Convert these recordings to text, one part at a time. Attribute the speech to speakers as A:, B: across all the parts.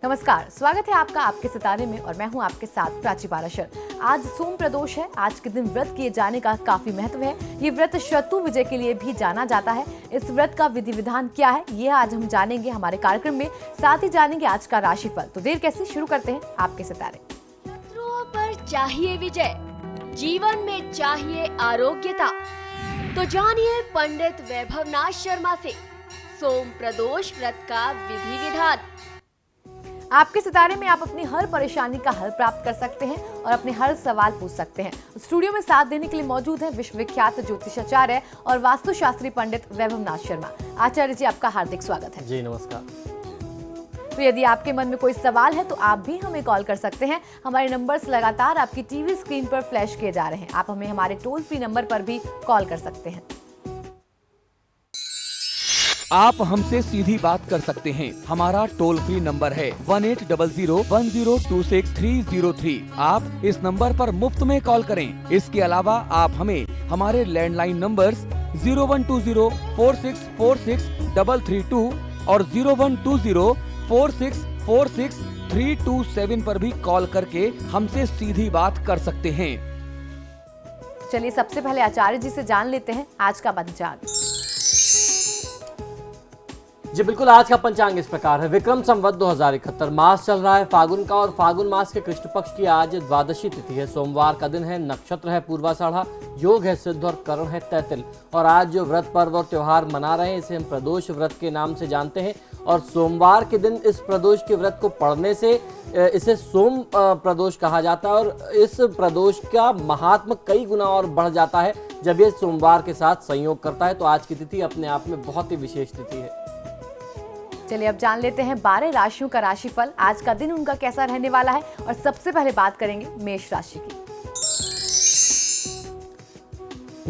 A: नमस्कार, स्वागत है आपका आपके सितारे में और मैं हूं आपके साथ प्राची पाराशर। आज सोम प्रदोष है। आज के दिन व्रत किए जाने का काफी महत्व है। ये व्रत शत्रु विजय के लिए भी जाना जाता है। इस व्रत का विधि विधान क्या है, ये आज हम जानेंगे हमारे कार्यक्रम में। साथ ही जानेंगे आज का राशिफल। तो देर कैसे, शुरू करते हैं आपके सितारे।
B: शत्रुओं पर चाहिए विजय, जीवन में चाहिए आरोग्यता। तो जानिए पंडित वैभवनाथ शर्मा से सोम प्रदोष व्रत का विधि विधान।
A: आपके सितारे में आप अपनी हर परेशानी का हल प्राप्त कर सकते हैं और अपने हर सवाल पूछ सकते हैं। स्टूडियो में साथ देने के लिए मौजूद हैं विश्वविख्यात ज्योतिषाचार्य और वास्तुशास्त्री पंडित वैभवनाथ शर्मा। आचार्य जी, आपका हार्दिक स्वागत है।
C: जी नमस्कार।
A: तो यदि आपके मन में कोई सवाल है तो आप भी हमें कॉल कर सकते हैं। हमारे नंबर्स लगातार आपकी टीवी स्क्रीन पर फ्लैश किए जा रहे हैं। आप हमें हमारे टोल फ्री नंबर पर भी कॉल कर सकते हैं।
D: आप हमसे सीधी बात कर सकते हैं। हमारा टोल फ्री नंबर है 180010263003। आप इस नंबर पर मुफ्त में कॉल करें। इसके अलावा आप हमें हमारे लैंडलाइन नंबर्स 012046463332 और 012046463327 पर भी कॉल करके हमसे सीधी बात कर सकते हैं।
A: चलिए सबसे पहले आचार्य जी से जान लेते हैं आज का पंचांग।
C: जी बिल्कुल, आज का पंचांग इस प्रकार है। विक्रम संवत 2071 मास चल रहा है फागुन का और फागुन मास के कृष्ण पक्ष की आज द्वादशी तिथि है। सोमवार का दिन है। नक्षत्र है पूर्वाषाढ़ा, योग है सिद्ध और करण है तैतिल। और आज जो व्रत पर्व और त्योहार मना रहे हैं इसे हम प्रदोष व्रत के नाम से जानते हैं। और सोमवार के दिन इस प्रदोष के व्रत को पढ़ने से इसे सोम प्रदोष कहा जाता है। और इस प्रदोष का महात्म कई गुना और बढ़ जाता है जब ये सोमवार के साथ संयोग करता है। तो आज की तिथि अपने आप में बहुत ही विशेष तिथि है।
A: चलिए अब जान लेते हैं 12 राशियों का राशिफल। आज का दिन उनका कैसा रहने वाला है। और सबसे पहले बात करेंगे मेष राशि की।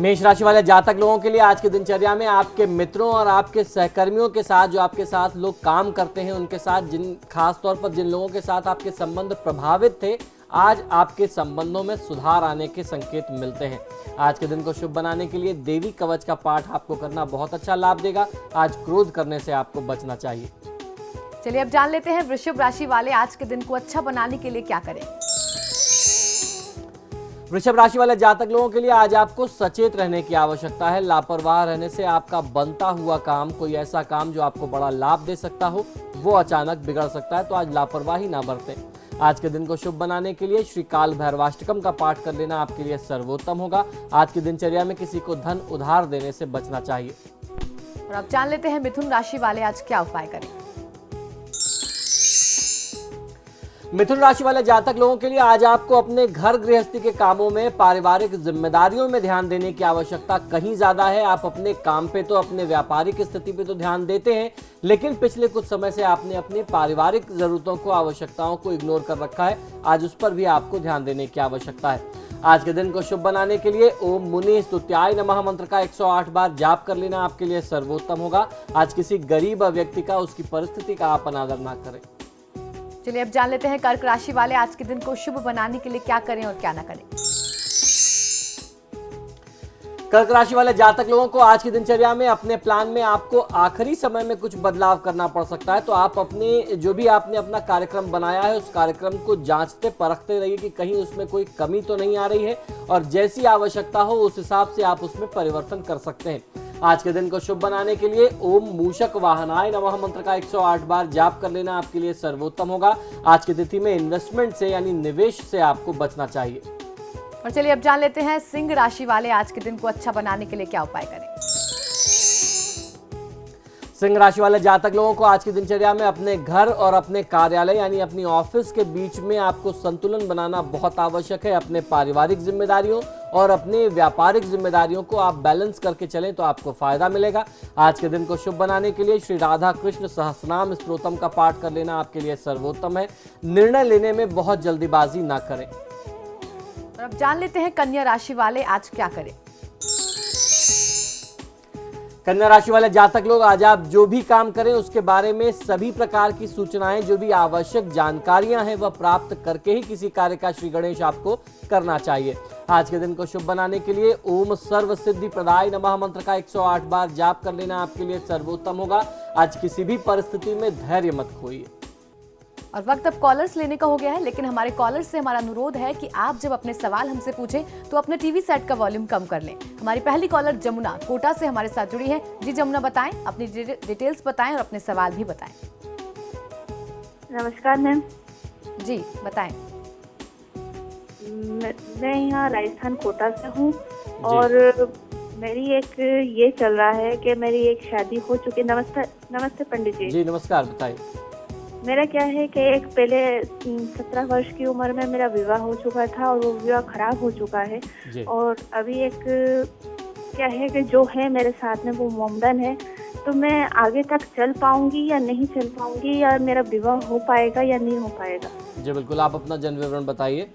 C: मेष राशि वाले जातक लोगों के लिए आज की दिनचर्या में आपके मित्रों और आपके सहकर्मियों के साथ, जो आपके साथ लोग काम करते हैं उनके साथ, खास तौर पर जिन लोगों के साथ आपके संबंध प्रभावित थे, आज आपके संबंधों में सुधार आने के संकेत मिलते हैं। आज के दिन को शुभ बनाने के लिए देवी कवच का पाठ आपको करना बहुत अच्छा लाभ देगा। आज क्रोध करने से आपको बचना चाहिए।
A: चलिए अब जान लेते हैं वृषभ राशि वाले आज के दिन को अच्छा बनाने के लिए क्या करें।
C: वृषभ राशि वाले जातक लोगों के लिए आज आपको सचेत रहने की आवश्यकता है। लापरवाह रहने से आपका बनता हुआ काम, कोई ऐसा काम जो आपको बड़ा लाभ दे सकता हो, वो अचानक बिगड़ सकता है। तो आज लापरवाही ना बरतें। आज के दिन को शुभ बनाने के लिए श्री काल भैरवाष्टकम का पाठ कर लेना आपके लिए सर्वोत्तम होगा। आज की दिनचर्या में किसी को धन उधार देने से बचना चाहिए।
A: और अब जान लेते हैं मिथुन राशि वाले आज क्या उपाय करें।
C: मिथुन राशि वाले जातक लोगों के लिए आज आपको अपने घर गृहस्थी के कामों में, पारिवारिक जिम्मेदारियों में ध्यान देने की आवश्यकता कहीं ज्यादा है। आप अपने काम पे तो, अपने व्यापारिक स्थिति पे तो ध्यान देते हैं, लेकिन पिछले कुछ समय से आपने अपनी पारिवारिक जरूरतों को, आवश्यकताओं को इग्नोर कर रखा है। आज उस पर भी आपको ध्यान देने की आवश्यकता है। आज के दिन को शुभ बनाने के लिए ओम मुनि स्तुत्याय नमः मंत्र का 108 बार जाप कर लेना आपके लिए सर्वोत्तम होगा। आज किसी गरीब व्यक्ति का, उसकी परिस्थिति का आप अनादर ना करें।
A: चलिए अब जान लेते हैं कर्क राशि वाले आज के दिन को शुभ बनाने के लिए क्या करें और क्या ना करें।
C: कर्क राशि वाले जातक लोगों को आज की दिनचर्या में, अपने प्लान में आपको आखिरी समय में कुछ बदलाव करना पड़ सकता है। तो आप अपने, जो भी आपने अपना कार्यक्रम बनाया है, उस कार्यक्रम को जांचते परखते रहिए कि कहीं उसमें कोई कमी तो नहीं आ रही है। और जैसी आवश्यकता हो उस हिसाब से आप उसमें परिवर्तन कर सकते हैं। आज के दिन को शुभ बनाने के लिए ओम मूषक वाहनाय नमः मंत्र का 108 बार जाप कर लेना आपके लिए सर्वोत्तम होगा। आज की तिथि में इन्वेस्टमेंट से, यानी निवेश से आपको बचना चाहिए।
A: और चलिए अब जान लेते हैं सिंह राशि वाले आज के दिन को अच्छा बनाने के लिए क्या उपाय करें।
C: सिंह राशि वाले जातक लोगों को आज की दिनचर्या में अपने घर और अपने कार्यालय, यानी अपनी ऑफिस के बीच में आपको संतुलन बनाना बहुत आवश्यक है। अपने पारिवारिक जिम्मेदारियों और अपने व्यापारिक जिम्मेदारियों को आप बैलेंस करके चलें तो आपको फायदा मिलेगा। आज के दिन को शुभ बनाने के लिए श्री राधा कृष्ण सहस्रनाम स्तोत्रम का पाठ कर लेना आपके लिए सर्वोत्तम है। निर्णय लेने में बहुत जल्दीबाजी ना करें।
A: और अब जान लेते हैं कन्या राशि वाले आज क्या करें।
C: कन्या राशि वाले जातक लोग, आज आप जो भी काम करें उसके बारे में सभी प्रकार की सूचनाएं, जो भी आवश्यक जानकारियां हैं, वह प्राप्त करके ही किसी कार्य का श्री गणेश आपको करना चाहिए। आज के दिन को शुभ बनाने के लिए ओम सर्व सिद्धि प्रदाय नमः मंत्र का 108 बार जाप कर लेना आपके लिए सर्वोत्तम होगा। आज किसी भी परिस्थिति में धैर्य मत खोइए।
A: और वक्त अब कॉलर्स लेने का हो गया है, लेकिन हमारे कॉलर्स से हमारा अनुरोध है कि आप जब अपने सवाल हमसे पूछें तो अपने टीवी सेट का वॉल्यूम कम कर लें। हमारी पहली कॉलर जमुना कोटा से हमारे साथ जुड़ी है। जी जमुना, बताएं, अपनी डिटेल्स बताएं और अपने सवाल भी बताएं।
E: नमस्कार मैम।
A: जी बताएं।
E: मैं यहाँ राजस्थान कोटा से हूँ और मेरी एक ये चल रहा है कि मेरी एक शादी हो चुकी है। नमस्ते पंडित जी।
C: जी नमस्कार, बताइए।
E: मेरा क्या है कि एक पहले 17 वर्ष की उम्र में मेरा विवाह हो चुका था और वो विवाह खराब हो चुका है। और अभी एक क्या है कि जो है मेरे साथ में वो मोमडन है, तो मैं आगे तक चल पाऊंगी या नहीं चल पाऊंगी, या मेरा विवाह हो पाएगा या नहीं हो पाएगा?
C: जी बिल्कुल, आप अपना जन्म विवरण बताइए।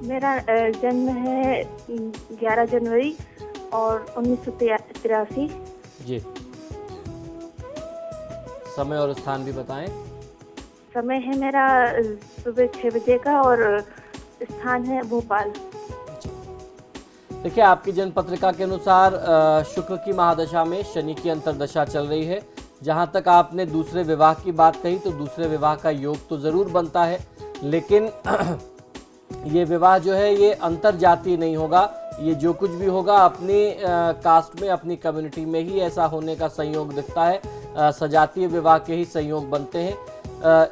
E: मेरा जन्म है 11 जनवरी और 1983।
C: जी, समय और स्थान भी बताएं।
E: समय है मेरा सुबह 6 बजे का और स्थान है भोपाल।
C: देखिए, आपकी जन्म पत्रिका के अनुसार शुक्र की महादशा में शनि की अंतर्दशा चल रही है। जहां तक आपने दूसरे विवाह की बात कही, तो दूसरे विवाह का योग तो ज़रूर बनता है, लेकिन ये विवाह जो है ये अंतर जातीय नहीं होगा। ये जो कुछ भी होगा अपनी कास्ट में, अपनी कम्युनिटी में ही ऐसा होने का संयोग दिखता है। सजातीय विवाह के ही संयोग बनते हैं।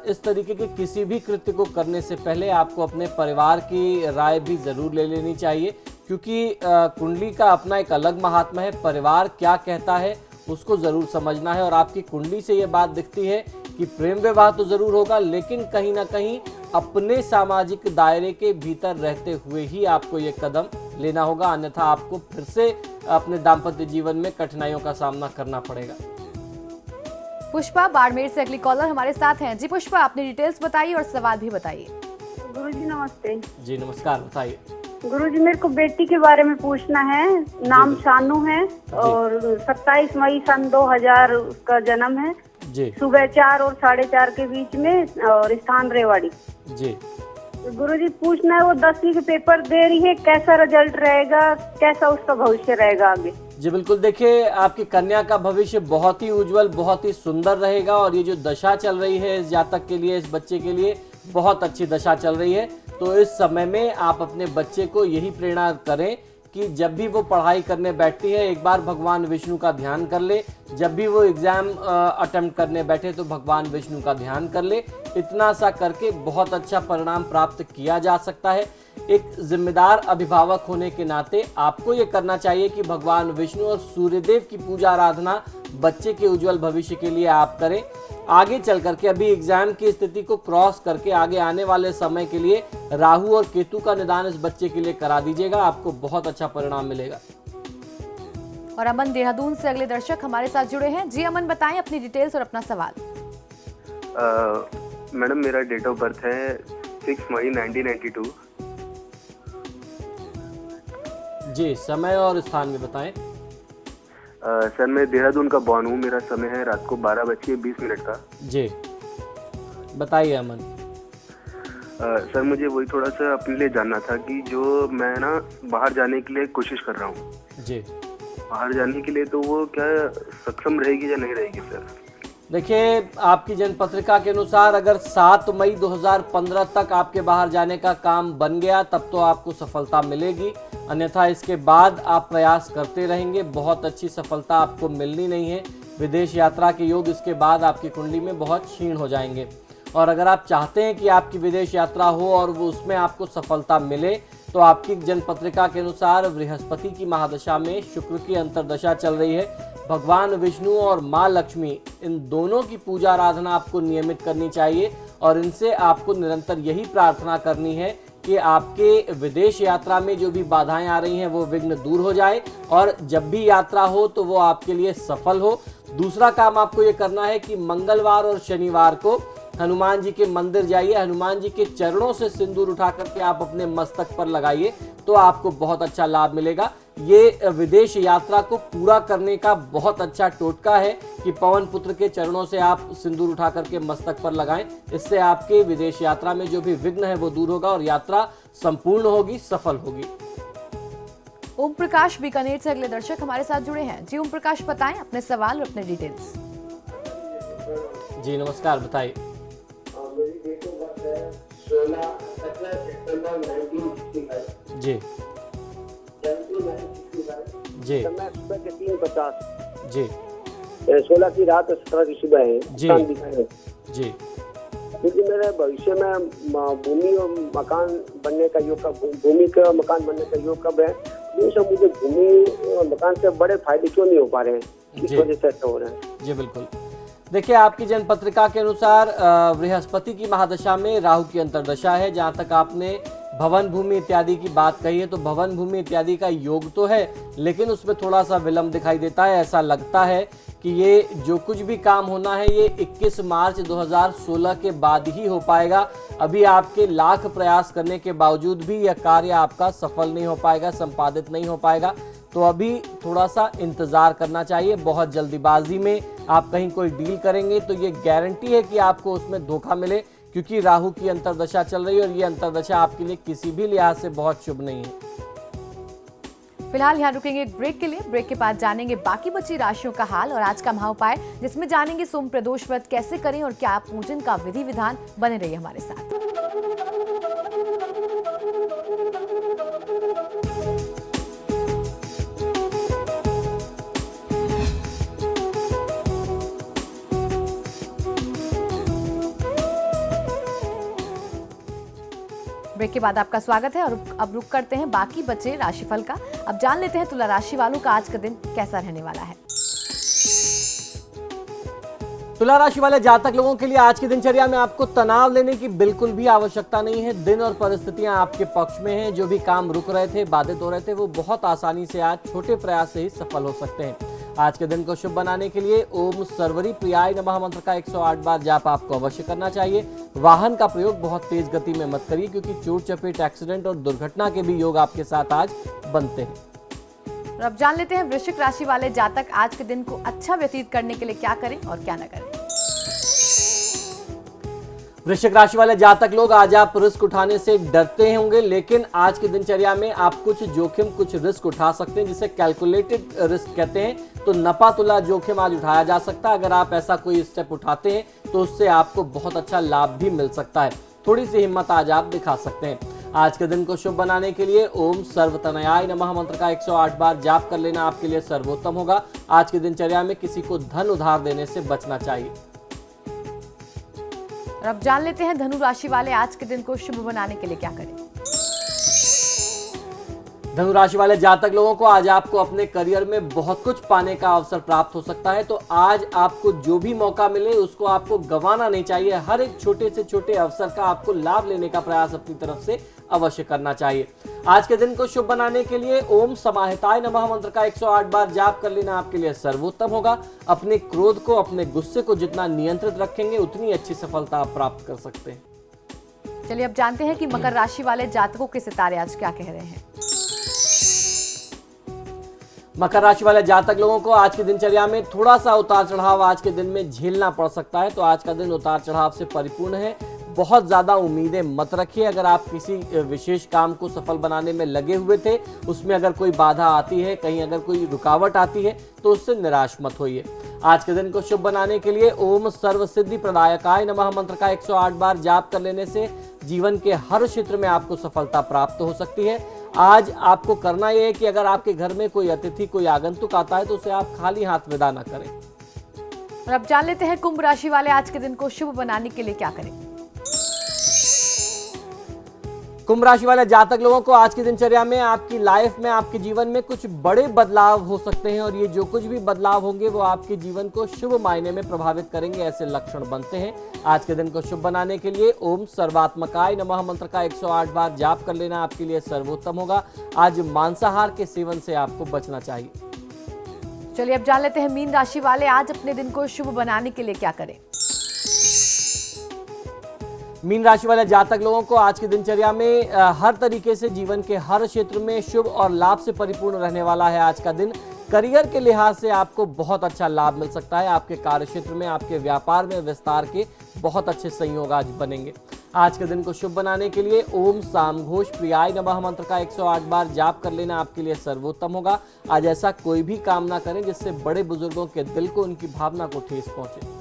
C: इस तरीके के किसी भी कृत्य को करने से पहले आपको अपने परिवार की राय भी ज़रूर ले लेनी चाहिए, क्योंकि कुंडली का अपना एक अलग महात्मा है। परिवार क्या कहता है उसको ज़रूर समझना है। और आपकी कुंडली से ये बात दिखती है कि प्रेम विवाह तो ज़रूर होगा, लेकिन कहीं ना कहीं अपने सामाजिक दायरे के भीतर रहते हुए ही आपको ये कदम लेना होगा, अन्यथा आपको फिर से अपने दाम्पत्य जीवन में कठिनाइयों का सामना करना पड़ेगा।
A: पुष्पा बाड़मेर से अगली कॉलर हमारे साथ हैं। जी पुष्पा, अपनी डिटेल्स बताइए और सवाल भी बताइए।
E: गुरुजी नमस्ते।
C: जी नमस्कार, बताइए।
E: गुरुजी, मेरे को बेटी के बारे में पूछना है। नाम शानू है और 27 मई सन 2000 उसका जन्म है।
C: जी।
E: सुबह 4 और 4:30 के बीच में और स्थान रेवाड़ी।
C: जी।
E: गुरुजी पूछना है, वो 10वीं के पेपर दे रही है, कैसा रिजल्ट रहेगा, कैसा उसका भविष्य रहेगा आगे?
C: जी बिल्कुल, देखिए आपकी कन्या का भविष्य बहुत ही उज्जवल, बहुत ही सुंदर रहेगा। और ये जो दशा चल रही है इस जातक के लिए, इस बच्चे के लिए बहुत अच्छी दशा चल रही है। तो इस समय में आप अपने बच्चे को यही प्रेरणा करें कि जब भी वो पढ़ाई करने बैठती है एक बार भगवान विष्णु का ध्यान कर ले। जब भी वो एग्जाम अटेम्प्ट करने बैठे तो भगवान विष्णु का ध्यान कर ले। इतना सा करके बहुत अच्छा परिणाम प्राप्त किया जा सकता है। एक जिम्मेदार अभिभावक होने के नाते आपको ये करना चाहिए कि भगवान विष्णु और सूर्यदेव की पूजा आराधना बच्चे के उज्जवल भविष्य के लिए आप करें। आगे चल करके अभी एग्जाम की स्थिति को क्रॉस करके आगे आने वाले समय के लिए राहु और केतु का निदान इस बच्चे के लिए करा दीजिएगा, आपको बहुत अच्छा परिणाम मिलेगा।
A: और अमन देहरादून से अगले दर्शक हमारे साथ जुड़े हैं। जी अमन, बताएं अपनी डिटेल्स और अपना सवाल।
F: मैडम, मेरा डेट ऑफ बर्थ है 6 मई 1992।
C: जी, समय और स्थान भी बताएं।
F: सर, मैं देहरादून का बॉर्न हूँ। मेरा समय है रात को 12:20 का।
C: जी बताइए अमन।
F: सर, मुझे वही थोड़ा सा अपने लिए जानना था कि जो मैं ना बाहर जाने के लिए कोशिश कर रहा हूँ।
C: जी।
F: बाहर जाने के लिए तो वो क्या सक्षम रहेगी या नहीं रहेगी सर?
C: देखिए, आपकी जन्म पत्रिका के अनुसार अगर 7 मई 2015 तक आपके बाहर जाने का काम बन गया तब तो आपको सफलता मिलेगी, अन्यथा इसके बाद आप प्रयास करते रहेंगे, बहुत अच्छी सफलता आपको मिलनी नहीं है। विदेश यात्रा के योग इसके बाद आपकी कुंडली में बहुत क्षीण हो जाएंगे। और अगर आप चाहते हैं कि आपकी विदेश यात्रा हो और वो उसमें आपको सफलता मिले, तो आपकी जन्म पत्रिका के अनुसार बृहस्पति की महादशा में शुक्र की अंतर्दशा चल रही है। भगवान विष्णु और माँ लक्ष्मी, इन दोनों की पूजा आराधना आपको नियमित करनी चाहिए और इनसे आपको निरंतर यही प्रार्थना करनी है कि आपके विदेश यात्रा में जो भी बाधाएं आ रही हैं वो विघ्न दूर हो जाए और जब भी यात्रा हो तो वो आपके लिए सफल हो। दूसरा काम आपको ये करना है कि मंगलवार और शनिवार को हनुमान जी के मंदिर जाइए, हनुमान जी के चरणों से सिंदूर उठा करके आप अपने मस्तक पर लगाइए तो आपको बहुत अच्छा लाभ मिलेगा। ये विदेश यात्रा को पूरा करने का बहुत अच्छा टोटका है कि पवन पुत्र के चरणों से आप सिंदूर उठा करके मस्तक पर लगाएं। इससे आपके विदेश यात्रा में जो भी विघ्न है वो दूर होगा और यात्रा संपूर्ण होगी, सफल होगी।
A: ओम प्रकाश बीकानेर से अगले दर्शक हमारे साथ जुड़े हैं। जी ओम प्रकाश, बताएं अपने सवाल और अपने डिटेल्स।
C: जी नमस्कार, बताइए।
G: मेरी
C: जी जी
G: समय सुबह के 3:50,
C: जी
G: 16 की रात 17 की सुबह है।
C: जी।
G: चांद दिखा है।
C: जी
G: क्योंकि मेरे भविष्य में भूमि और मकान बनने का योग कब, भूमि का मकान बनने का योग कब है, ये सब मुझे भूमि और मकान से बड़े फायदे क्यों नहीं हो पा रहे हैं, इस
C: जी।
G: वजह से ऐसा हो रहा है।
C: जी बिल्कुल। देखिए, आपकी जन्म पत्रिका के अनुसार बृहस्पति की महादशा में राहु की अंतर्दशा है। जहाँ तक आपने भवन भूमि इत्यादि की बात कही है, तो भवन भूमि इत्यादि का योग तो है, लेकिन उसमें थोड़ा सा विलंब दिखाई देता है। ऐसा लगता है कि ये जो कुछ भी काम होना है ये 21 मार्च 2016 के बाद ही हो पाएगा। अभी आपके लाख प्रयास करने के बावजूद भी यह कार्य आपका सफल नहीं हो पाएगा, संपादित नहीं हो पाएगा। तो अभी थोड़ा सा इंतजार करना चाहिए। बहुत जल्दीबाजी में आप कहीं कोई डील करेंगे तो ये गारंटी है कि आपको उसमें धोखा मिले, क्योंकि राहु की अंतर्दशा चल रही है और ये अंतर्दशा आपके लिए किसी भी लिहाज से बहुत शुभ नहीं है।
A: फिलहाल यहाँ रुकेंगे एक ब्रेक के लिए। ब्रेक के बाद जानेंगे बाकी बची राशियों का हाल और आज का महाउपाय, जिसमें जानेंगे सोम प्रदोष व्रत कैसे करें और क्या पूजन का विधि विधान। बने रहिए हमारे साथ। ब्रेक के बाद आपका स्वागत है और अब रुक करते हैं बाकी बचे राशिफल का। अब जान लेते हैं तुला राशि वालों का आज का दिन कैसा रहने वाला है।
C: तुला राशि वाले जातक लोगों के लिए आज की दिनचर्या में आपको तनाव लेने की बिल्कुल भी आवश्यकता नहीं है। दिन और परिस्थितियां आपके पक्ष में हैं। जो भी काम रुक रहे थे, बाधित हो रहे थे, वो बहुत आसानी से आज छोटे प्रयास से ही सफल हो सकते हैं। आज के दिन को शुभ बनाने के लिए ओम सर्वरी प्रियाय नमः मंत्र का 108 बार जाप आपको अवश्य करना चाहिए। वाहन का प्रयोग बहुत तेज गति में मत करिए, क्योंकि चोट चपेट, एक्सीडेंट और दुर्घटना के भी योग आपके साथ आज बनते हैं।
A: और अब जान लेते हैं वृश्चिक राशि वाले जातक आज के दिन को अच्छा व्यतीत करने के लिए क्या करें और क्या न करें।
C: वृश्चिक राशि वाले जातक लोग, आज आप रिस्क उठाने से डरते होंगे, लेकिन आज की दिनचर्या में आप कुछ जोखिम, कुछ रिस्क उठा सकते हैं, जिसे कैलकुलेटेड रिस्क कहते हैं। तो नपा तुला जोखिम आज उठाया जा सकता है। अगर आप ऐसा कोई स्टेप उठाते हैं तो उससे आपको बहुत अच्छा लाभ भी मिल सकता है। थोड़ी सी हिम्मत आज आप दिखा सकते हैं। आज के दिन को शुभ बनाने के लिए ओम सर्वतनयाय नमः मंत्र का 108 बार जाप कर लेना आपके लिए सर्वोत्तम होगा। आज की दिनचर्या में किसी को धन उधार देने से बचना चाहिए।
A: और अब जान लेते हैं धनु राशि वाले आज के दिन को शुभ बनाने के लिए क्या करें।
C: धनु राशि वाले जातक लोगों को आज आपको अपने करियर में बहुत कुछ पाने का अवसर प्राप्त हो सकता है। तो आज आपको जो भी मौका मिले उसको आपको गंवाना नहीं चाहिए। हर एक छोटे से छोटे अवसर का आपको लाभ लेने का प्रयास अपनी तरफ से अवश्य करना चाहिए। आज के दिन को शुभ बनाने के लिए ओम समाहिताय नमः मंत्र का 108 बार जाप कर लेना आपके लिए सर्वोत्तम होगा। अपने क्रोध को, अपने गुस्से को जितना नियंत्रित रखेंगे उतनी अच्छी सफलता आप प्राप्त कर सकते हैं।
A: चलिए अब जानते हैं कि मकर राशि वाले जातकों के सितारे आज क्या कह रहे हैं।
C: मकर राशि वाले जातक लोगों को आज की दिनचर्या में थोड़ा सा उतार चढ़ाव आज के दिन में झेलना पड़ सकता है। तो आज का दिन उतार चढ़ाव से परिपूर्ण है। बहुत ज्यादा उम्मीदें मत रखिए। अगर आप किसी विशेष काम को सफल बनाने में लगे हुए थे, उसमें अगर कोई बाधा आती है, कहीं अगर कोई रुकावट आती है, तो उससे निराश मत होइए। आज के दिन को शुभ बनाने के लिए ओम सर्व सिद्धि प्रदायकाय नमः मंत्र का 108 बार जाप कर लेने से जीवन के हर क्षेत्र में आपको सफलता प्राप्त हो सकती है। आज आपको करना यह है कि अगर आपके घर में कोई अतिथि, कोई आगंतुक आता है तो उसे आप खाली हाथ विदा न करें।
A: और अब जान लेते हैं कुंभ राशि वाले आज के दिन को शुभ बनाने के लिए क्या करें।
C: कुंभ राशि वाले जातक लोगों को आज की दिनचर्या में आपकी लाइफ में, आपके जीवन में कुछ बड़े बदलाव हो सकते हैं और ये जो कुछ भी बदलाव होंगे वो आपके जीवन को शुभ मायने में प्रभावित करेंगे, ऐसे लक्षण बनते हैं। आज के दिन को शुभ बनाने के लिए ओम सर्वात्मकाय नमः मंत्र का 108 बार जाप कर लेना आपके लिए सर्वोत्तम होगा। आज मांसाहार के सेवन से आपको बचना चाहिए।
A: चलिए अब जान लेते हैं मीन राशि वाले आज अपने दिन को शुभ बनाने के लिए क्या करें।
C: मीन राशि वाले जातक लोगों को आज की दिनचर्या में हर तरीके से जीवन के हर क्षेत्र में शुभ और लाभ से परिपूर्ण रहने वाला है। आज का दिन करियर के लिहाज से आपको बहुत अच्छा लाभ मिल सकता है। आपके कार्य क्षेत्र में, आपके व्यापार में विस्तार के बहुत अच्छे संयोग आज बनेंगे। आज के दिन को शुभ बनाने के लिए ओम सामघोष प्रियाय नमः मंत्र का 108 बार जाप कर लेना आपके लिए सर्वोत्तम होगा। आज ऐसा कोई भी काम ना करें जिससे बड़े बुजुर्गों के दिल को, उनकी भावना को ठेस पहुंचे।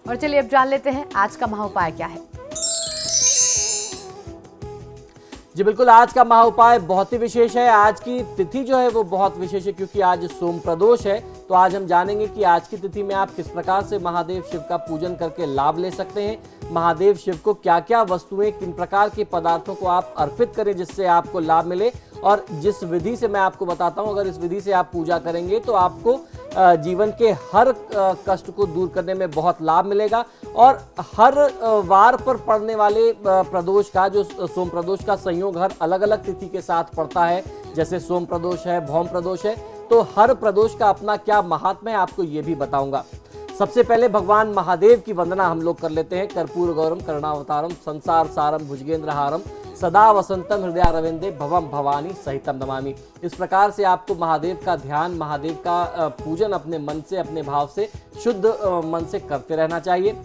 A: और चलिए अब जान लेते हैं आज का महाउपाय क्या है।
C: जी बिल्कुल, आज का महाउपाय बहुत ही विशेष है। आज की तिथि जो है वो बहुत विशेष है क्योंकि आज सोम प्रदोष है। तो आज हम जानेंगे कि आज की तिथि में आप किस प्रकार से महादेव शिव का पूजन करके लाभ ले सकते हैं। महादेव शिव को क्या क्या वस्तुएं, किन प्रकार के पदार्थों को आप अर्पित करें जिससे आपको लाभ मिले। और जिस विधि से मैं आपको बताता हूं, अगर इस विधि से आप पूजा करेंगे तो आपको जीवन के हर कष्ट को दूर करने में बहुत लाभ मिलेगा। और हर वार पर पड़ने वाले प्रदोष का, जो सोम प्रदोष का संयोग हर अलग अलग तिथि के साथ पड़ता है, जैसे सोम प्रदोष है, भौम प्रदोष है, तो हर प्रदोष का अपना क्या महात्म्य है आपको ये भी बताऊंगा। सबसे पहले भगवान महादेव की वंदना हम लोग कर लेते हैं। कर्पूर गौरम करुणावतारम संसार सारम भुजगेंद्र हारम सदा वसंतम हृदय रविंदे भवम भवानी सहितम नमामि। इस प्रकार से आपको महादेव का ध्यान, महादेव का पूजन अपने मन से, अपने भाव से, शुद्ध मन से करते रहना चाहिए।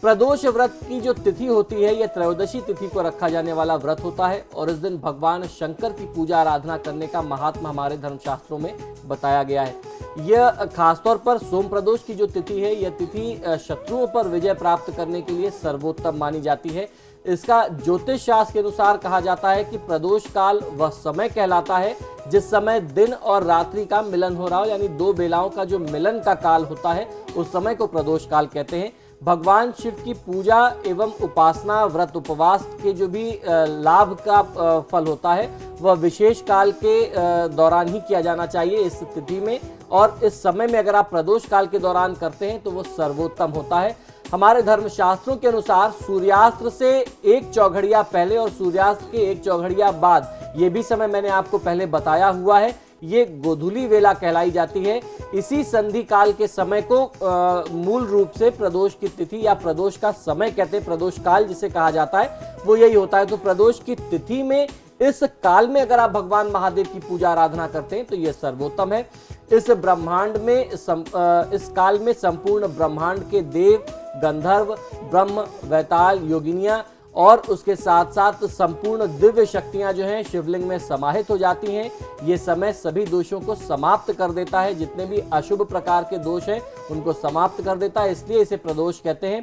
C: प्रदोष व्रत की जो तिथि होती है, यह त्रयोदशी तिथि को रखा जाने वाला व्रत होता है और इस दिन भगवान शंकर की पूजा आराधना करने का महात्मा हमारे धर्मशास्त्रों में बताया गया है। यह खासतौर पर सोम प्रदोष की जो तिथि है, यह तिथि शत्रुओं पर विजय प्राप्त करने के लिए सर्वोत्तम मानी जाती है। इसका ज्योतिष शास्त्र के अनुसार कहा जाता है कि प्रदोष काल वह समय कहलाता है जिस समय दिन और रात्रि का मिलन हो रहा हो, यानी दो बेलाओं का जो मिलन का काल होता है उस समय को प्रदोष काल कहते हैं। भगवान शिव की पूजा एवं उपासना, व्रत उपवास के जो भी लाभ का फल होता है वह विशेष काल के दौरान ही किया जाना चाहिए इस तिथि में। और इस समय में अगर आप प्रदोष काल के दौरान करते हैं तो वो सर्वोत्तम होता है। हमारे धर्मशास्त्रों के अनुसार सूर्यास्त से एक चौघड़िया पहले और सूर्यास्त के एक चौघड़िया बाद, ये भी समय मैंने आपको पहले बताया हुआ है, ये गोधूली वेला कहलाई जाती है। इसी संधि काल के समय को मूल रूप से प्रदोष की तिथि या प्रदोष का समय कहते हैं। प्रदोष काल जिसे कहा जाता है वो यही होता है। तो प्रदोष की तिथि में, इस काल में अगर आप भगवान महादेव की पूजा आराधना करते हैं तो यह सर्वोत्तम है। इस ब्रह्मांड में, इस काल में संपूर्ण ब्रह्मांड के देव, गंधर्व, ब्रह्म, वैताल, योगिनियां और उसके साथ साथ संपूर्ण दिव्य शक्तियां जो हैं शिवलिंग में समाहित हो जाती हैं। ये समय सभी दोषों को समाप्त कर देता है, जितने भी अशुभ प्रकार के दोष हैं उनको समाप्त कर देता है, इसलिए इसे प्रदोष कहते हैं।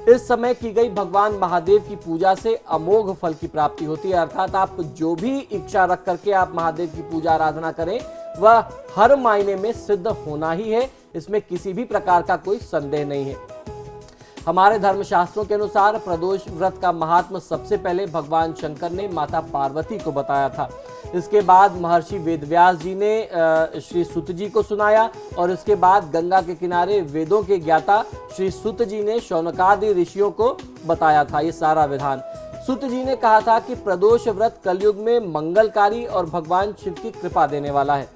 C: इस समय की गई भगवान महादेव की पूजा से अमोघ फल की प्राप्ति होती है, अर्थात आप जो भी इच्छा रख करके आप महादेव की पूजा आराधना करें वह हर मायने में सिद्ध होना ही है, इसमें किसी भी प्रकार का कोई संदेह नहीं है। हमारे धर्मशास्त्रों के अनुसार प्रदोष व्रत का महात्म सबसे पहले भगवान शंकर ने माता पार्वती को बताया था। इसके बाद महर्षि वेदव्यास जी ने श्री सुत जी को सुनाया और इसके बाद गंगा के किनारे वेदों के ज्ञाता श्री सुत जी ने शौनकादि ऋषियों को बताया था ये सारा विधान। सुत जी ने कहा था कि प्रदोष व्रत कलयुग में मंगलकारी और भगवान शिव की कृपा देने वाला है।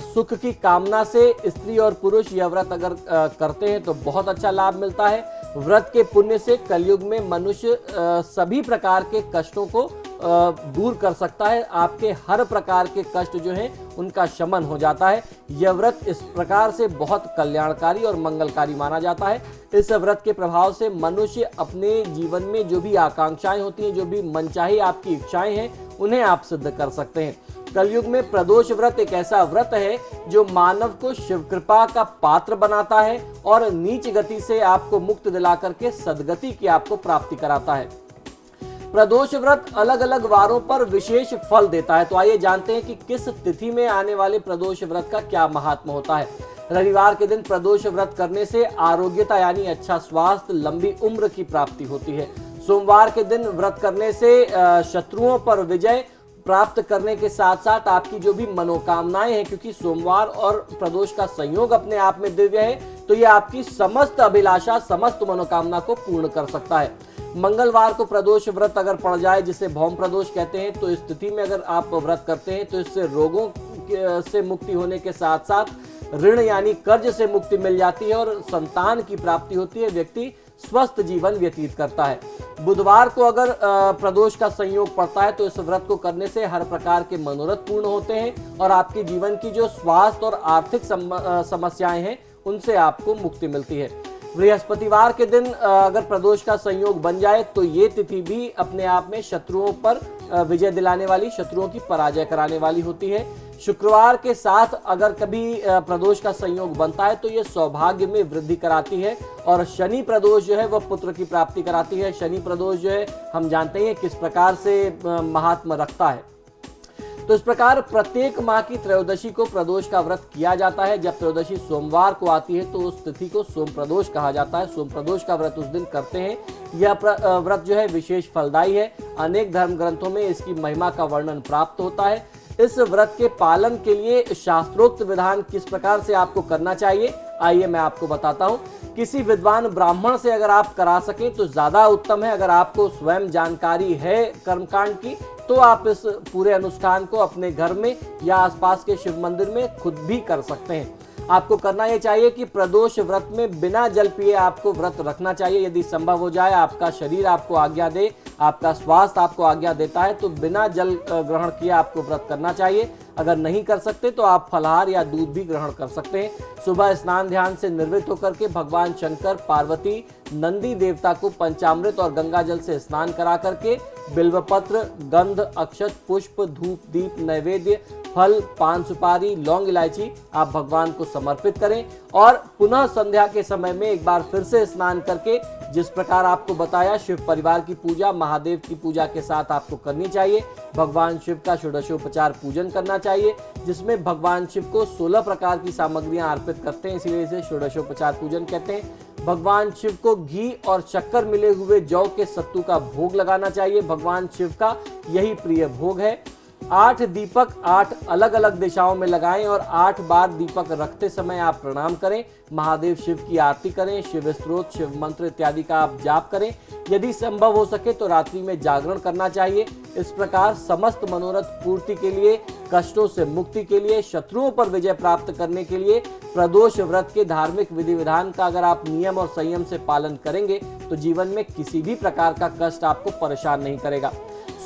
C: सुख की कामना से स्त्री और पुरुष यह व्रत अगर करते हैं तो बहुत अच्छा लाभ मिलता है। व्रत के पुण्य से कलयुग में मनुष्य सभी प्रकार के कष्टों को दूर कर सकता है। आपके हर प्रकार के कष्ट जो हैं उनका शमन हो जाता है। यह व्रत इस प्रकार से बहुत कल्याणकारी और मंगलकारी माना जाता है। इस व्रत के प्रभाव से मनुष्य अपने जीवन में जो भी आकांक्षाएं होती हैं, जो भी मनचाही आपकी इच्छाएं हैं, उन्हें आप सिद्ध कर सकते हैं। कलयुग में प्रदोष व्रत एक ऐसा व्रत है जो मानव को शिव कृपा का पात्र बनाता है और नीच गति से आपको मुक्त दिला करके सदगति की आपको प्राप्ति कराता है। प्रदोष व्रत अलग अलग वारों पर विशेष फल देता है। तो आइए जानते हैं कि किस तिथि में आने वाले प्रदोष व्रत का क्या महात्मा होता है। रविवार के दिन प्रदोष व्रत करने से आरोग्यता यानी अच्छा स्वास्थ्य, लंबी उम्र की प्राप्ति होती है। सोमवार के दिन व्रत करने से शत्रुओं पर विजय प्राप्त करने के साथ साथ आपकी जो भी मनोकामनाएं हैं, क्योंकि सोमवार और प्रदोष का संयोग अपने आप में दिव्य है, तो यह आपकी समस्त अभिलाषा, समस्त मनोकामना को पूर्ण कर सकता है। मंगलवार को प्रदोष व्रत अगर पड़ जाए, जिसे भौम प्रदोष कहते हैं, तो इस स्थिति में अगर आप व्रत करते हैं तो इससे रोगों से मुक्ति होने के साथ साथ ऋण यानी कर्ज से मुक्ति मिल जाती है और संतान की प्राप्ति होती है। व्यक्ति स्वस्थ जीवन व्यतीत करता है। बुधवार को अगर प्रदोष का संयोग पड़ता है तो इस व्रत को करने से हर प्रकार के मनोरथ पूर्ण होते हैं और आपके जीवन की जो स्वास्थ्य और आर्थिक समस्याएं हैं उनसे आपको मुक्ति मिलती है। बृहस्पतिवार के दिन अगर प्रदोष का संयोग बन जाए तो ये तिथि भी अपने आप में शत्रुओं पर विजय दिलाने वाली, शत्रुओं की पराजय कराने वाली होती है। शुक्रवार के साथ अगर कभी प्रदोष का संयोग बनता है तो ये सौभाग्य में वृद्धि कराती है। और शनि प्रदोष जो है वह पुत्र की प्राप्ति कराती है। शनि प्रदोष जो है हम जानते हैं किस प्रकार से महात्म्य रखता है। तो इस प्रकार प्रत्येक माह की त्रयोदशी को प्रदोष का व्रत किया जाता है। जब त्रयोदशी सोमवार को आती है तो उस तिथि को सोम प्रदोष कहा जाता है। सोम प्रदोष का व्रत उस दिन करते हैं। यह व्रत जो है विशेष फलदायी है। अनेक धर्म ग्रंथों में इसकी महिमा का वर्णन प्राप्त होता है। इस व्रत के पालन के लिए शास्त्रोक्त विधान किस प्रकार से आपको करना चाहिए, आइए मैं आपको बताता हूँ। किसी विद्वान ब्राह्मण से अगर आप करा सकें तो ज्यादा उत्तम है। अगर आपको स्वयं जानकारी है कर्मकांड की तो आप इस पूरे अनुष्ठान को अपने घर में या आसपास के शिव मंदिर में खुद भी कर सकते हैं। आपको करना यह चाहिए कि प्रदोष व्रत में बिना जल पिए आपको व्रत रखना चाहिए। यदि संभव हो जाए, आपका शरीर आपको आज्ञा दे, आपका स्वास्थ्य आपको आज्ञा देता है तो बिना जल ग्रहण किए आपको व्रत करना चाहिए। अगर नहीं कर सकते तो आप फलाहार या दूध भी ग्रहण कर सकते हैं। सुबह स्नान ध्यान से निर्वृत्त होकर के भगवान शंकर, पार्वती, नंदी देवता को पंचामृत और गंगा जल से स्नान करा करके बिल्वपत्र, गंध, अक्षत, पुष्प, धूप, दीप, नैवेद्य, फल, पान सुपारी, लौंग, इलायची आप भगवान को समर्पित करें। और पुनः संध्या के समय में एक बार फिर से स्नान करके जिस प्रकार आपको बताया शिव परिवार की पूजा, महादेव की पूजा के साथ आपको करनी चाहिए। भगवान शिव का षोडशोपचार पूजन करना चाहिए, जिसमें भगवान शिव को 16 प्रकार की सामग्रियां अर्पित करते हैं, इसीलिए इसे षोडशोपचार पूजन कहते हैं। भगवान शिव को घी और शक्कर मिले हुए जौ के सत्तू का भोग लगाना चाहिए। भगवान शिव का यही प्रिय भोग है। 8 दीपक 8 अलग अलग दिशाओं में लगाएं और 8 बार दीपक रखते समय आप प्रणाम करें। महादेव शिव की आरती करें, शिव स्तोत्र, शिव मंत्र इत्यादि का आप जाप करें। यदि संभव हो सके तो रात्रि में जागरण करना चाहिए। इस प्रकार समस्त मनोरथ पूर्ति के लिए, कष्टों से मुक्ति के लिए, शत्रुओं पर विजय प्राप्त करने के लिए प्रदोष व्रत के धार्मिक विधि विधान का अगर आप नियम और संयम से पालन करेंगे तो जीवन में किसी भी प्रकार का कष्ट आपको परेशान नहीं करेगा।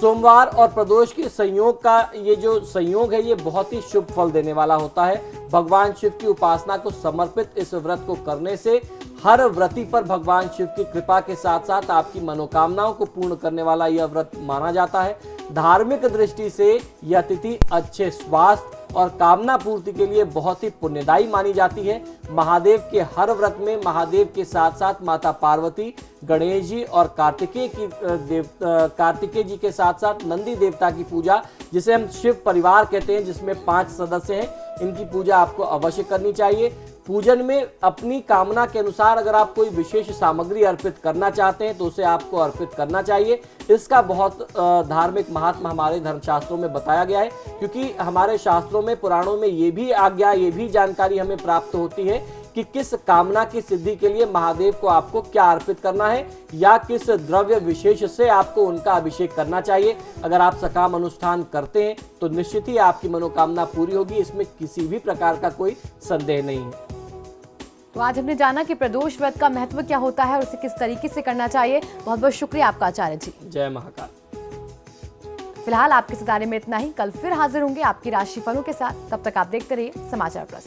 C: सोमवार और प्रदोष के संयोग का ये जो संयोग है ये बहुत ही शुभ फल देने वाला होता है। भगवान शिव की उपासना को समर्पित इस व्रत को करने से हर व्रती पर भगवान शिव की कृपा के साथ साथ आपकी मनोकामनाओं को पूर्ण करने वाला यह व्रत माना जाता है। धार्मिक दृष्टि से यह तिथि अच्छे स्वास्थ्य और कामना पूर्ति के लिए बहुत ही पुण्यदायी मानी जाती है। महादेव के हर व्रत में महादेव के साथ साथ माता पार्वती, गणेश जी और कार्तिकेय जी के साथ साथ नंदी देवता की पूजा, जिसे हम शिव परिवार कहते हैं, जिसमें 5 सदस्य हैं, इनकी पूजा आपको अवश्य करनी चाहिए। पूजन में अपनी कामना के अनुसार अगर आप कोई विशेष सामग्री अर्पित करना चाहते हैं तो उसे आपको अर्पित करना चाहिए। इसका बहुत धार्मिक महात्मा हमारे धर्मशास्त्रों में बताया गया है, क्योंकि हमारे शास्त्रों में, पुराणों में ये भी आज्ञा, ये भी जानकारी हमें प्राप्त होती है कि किस कामना की सिद्धि के लिए महादेव को आपको क्या अर्पित करना है या किस द्रव्य विशेष से आपको उनका अभिषेक करना चाहिए। अगर आप सकाम अनुष्ठान करते हैं तो निश्चित ही आपकी मनोकामना पूरी होगी, इसमें किसी भी प्रकार का कोई संदेह नहीं है।
A: तो आज हमने जाना कि प्रदोष व्रत का महत्व क्या होता है और उसे किस तरीके से करना चाहिए। बहुत बहुत शुक्रिया आपका आचार्य जी।
C: जय महाकाल।
A: फिलहाल आपके सितारे में इतना ही। कल फिर हाजिर होंगे आपकी राशि फलों के साथ। तब तक आप देखते रहिए समाचार प्लस।